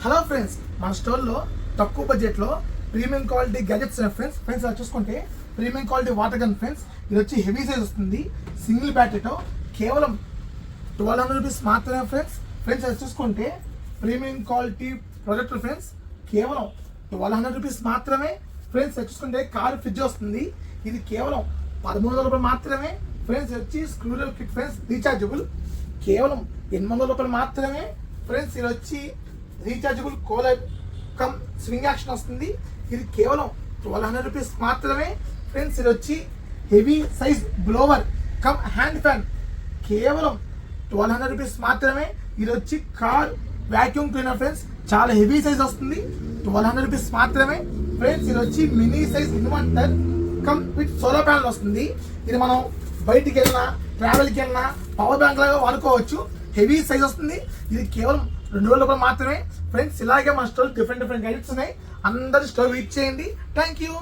Hello friends, మన స్టోర్లో తక్కువ బడ్జెట్లో ప్రీమియం క్వాలిటీ గ్యాజెట్స్ ఫ్రెండ్స్ అలా చూసుకుంటే premium quality water gun friends. ఇది వచ్చి హెవీ సైజ్ వస్తుంది, సింగిల్ బ్యాటరీతో కేవలం 1200 రూపీస్ మాత్రమే ఫ్రెండ్స్ అది చూసుకుంటే ప్రీమియం క్వాలిటీ ప్రొడక్ట్ ఫ్రెండ్స్ కేవలం 1200 రూపీస్ మాత్రమే ఫ్రెండ్స్. అది చూసుకుంటే కార్ ఫ్రిడ్జ్ వస్తుంది, ఇది కేవలం 1300 రూపాయలు మాత్రమే ఫ్రెండ్స్. వచ్చి స్క్రూ కిట్ ఫ్రెండ్స్ రీఛార్జబుల్ కేవలం 800 రూపాయలు మాత్రమే ఫ్రెండ్స్. ఇది వచ్చి rechargeable cooler come swing action వస్తుంది, ఇది కేవలం 1200 రూపీస్ మాత్రమే ఫ్రెండ్స్. ఇది వచ్చి heavy size blower come hand fan కేవలం 1200 రూపీస్ మాత్రమే. ఇది వచ్చి కార్ వ్యాక్యూమ్ క్లీనర్ ఫ్రెండ్స్, చాలా హెవీ సైజ్ వస్తుంది, 1200 రూపీస్ మాత్రమే ఫ్రెండ్స్. ఇది వచ్చి mini size inverter come with solar panel వస్తుంది, ఇది మనం బయటికి వెళ్ళినా ట్రావెల్కి వెళ్ళినా పవర్ బ్యాంక్ లాగా వాడుకోవచ్చు. హెవీ సైజ్ వస్తుంది, ఇది కేవలం 2000 రూపాయలు మాత్రమే ఫ్రెండ్స్. ఇలాగే మన స్టోర్ డిఫరెంట్ గ్యాజెట్స్ ఉన్నాయి, అందరూ స్టోర్ విజిట్ చేయండి. Thank you.